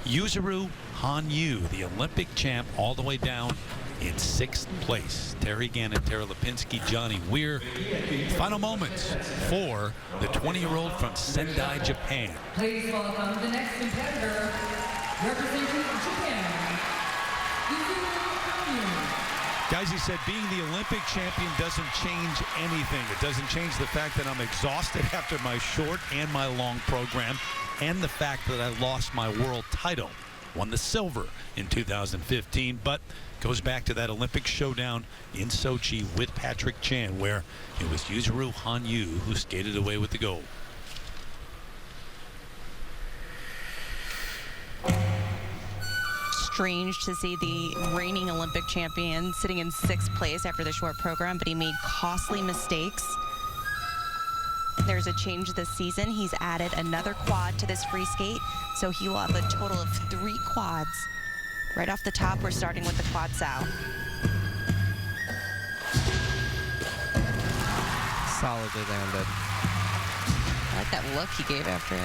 Yuzuru Hanyu, the Olympic champ, all the way down in 6th place. Terry Gannon, Tara Lipinski, Johnny Weir. Final moments for the 20-year-old from Sendai, Japan. Please welcome the next competitor, representing Japan, Yuzuru Hanyu. Guys, he said being the Olympic champion doesn't change anything. It doesn't change the fact that I'm exhausted after my short and my long program, and the fact that I lost my world title. Won the silver in 2015, but goes back to that Olympic showdown in Sochi with Patrick Chan, where it was Yuzuru Hanyu who skated away with the gold. Strange to see the reigning Olympic champion sitting in 6th place after the short program, but he made costly mistakes. There's a change this season. He's added another quad to this free skate, so he will have a total of 3 quads. Right off the top, we're starting with the quad sow. Solidly landed. I like that look he gave after it.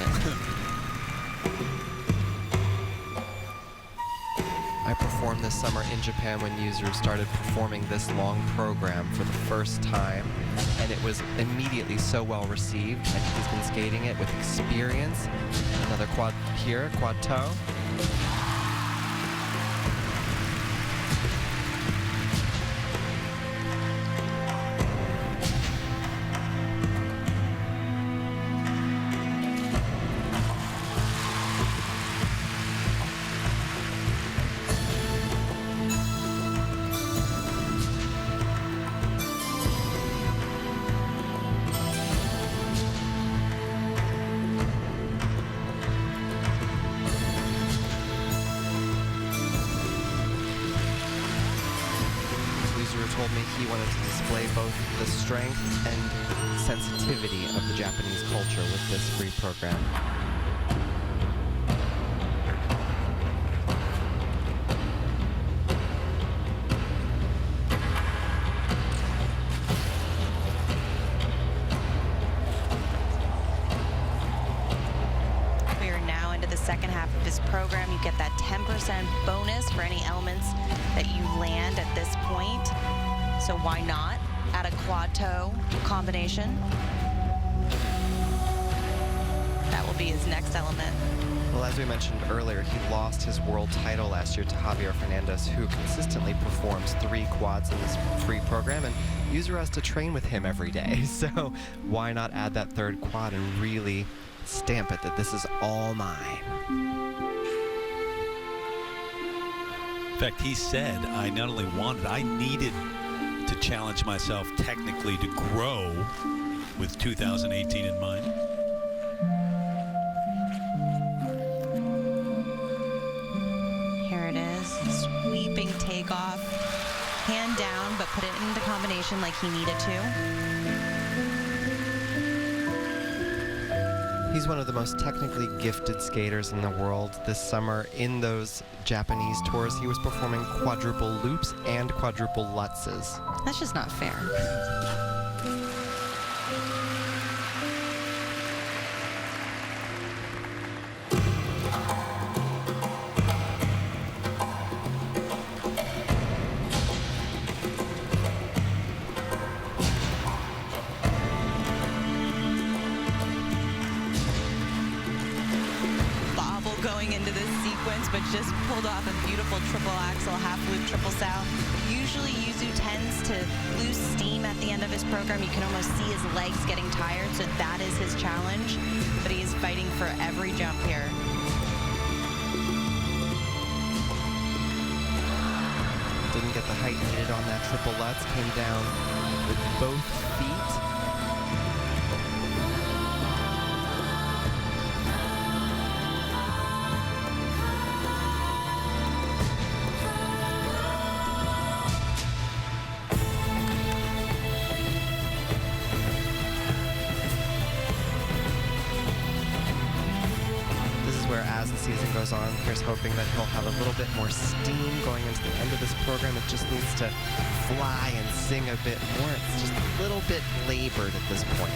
I performed this summer in Japan when Yuzuru started performing this long program for the first time, and it was immediately so well received, and he's been skating it with experience. Another quad here, quad toe. Told me he wanted to display both the strength and sensitivity of the Japanese culture with this free program. We are now into the second half of this program. You get that 10% bonus for any elements that you land at this point. So why not add a quad toe combination? That will be his next element. Well, as we mentioned earlier, he lost his world title last year to Javier Fernandez, who consistently performs 3 quads in this free program, and Yuzuru has to train with him every day. So why not add that 3rd quad and really stamp it that this is all mine? In fact, he said, I not only wanted, I needed to challenge myself technically to grow with 2018 in mind. Here it is, sweeping takeoff, hand down, but put it into combination like he needed to. He's one of the most technically gifted skaters in the world. This summer in those Japanese tours, he was performing quadruple loops and quadruple lutzes. That's just not fair. Going into this sequence, but just pulled off a beautiful triple axel, half loop, triple sow. Usually Yuzu tends to lose steam at the end of his program. You can almost see his legs getting tired, so that is his challenge, but he is fighting for every jump here. Didn't get the height needed on that triple lutz, came down with both feet. As the season goes on, here's hoping that he'll have a little bit more steam going into the end of this program. It just needs to fly and sing a bit more. It's just a little bit labored at this point.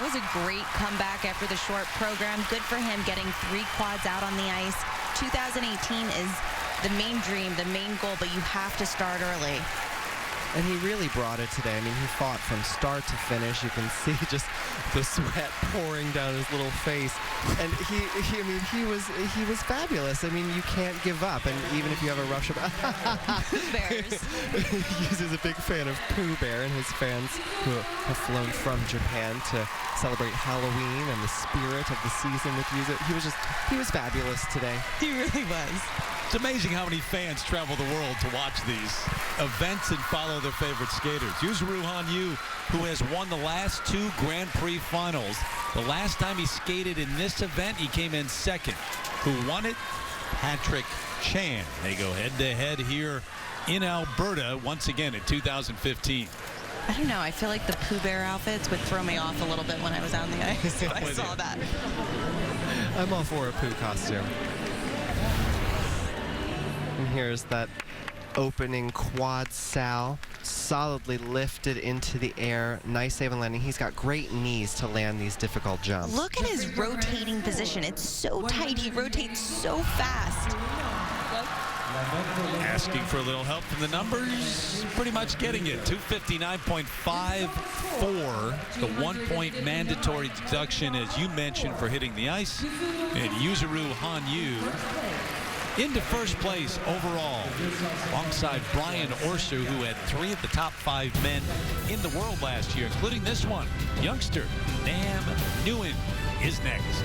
was a great comeback after the short program. Good for him getting 3 quads out on the ice. 2018 is the main dream, the main goal, but you have to start early. And he really brought it today. I mean, he fought from start to finish. You can see just the sweat pouring down his little face. And he was fabulous. I mean, you can't give up. And even if you have a rough shot, Bears. Yuzu's a big fan of Pooh Bear and his fans who have flown from Japan to celebrate Halloween and the spirit of the season with Yuzu. He was fabulous today. He really was. It's amazing how many fans travel the world to watch these events and follow their favorite skaters. Yuzuru Hanyu, who has won the last 2 Grand Prix finals. The last time he skated in this event, he came in second. Who won it? Patrick Chan. They go head-to-head here in Alberta once again in 2015. I don't know. I feel like the Pooh Bear outfits would throw me off a little bit when I was on the ice. When I saw that. I'm all for a Pooh costume. And here's that opening quad Sal, solidly lifted into the air. Nice save and landing. He's got great knees to land these difficult jumps. Look at his rotating position. It's so tight. He rotates so fast. Asking for a little help from the numbers, pretty much getting it. 259.54, the 1-point mandatory deduction, as you mentioned, for hitting the ice. And Yuzuru Hanyu into first place overall, alongside Brian Orser, who had 3 of the top 5 men in the world last year, including this one. Youngster Nam Nguyen is next.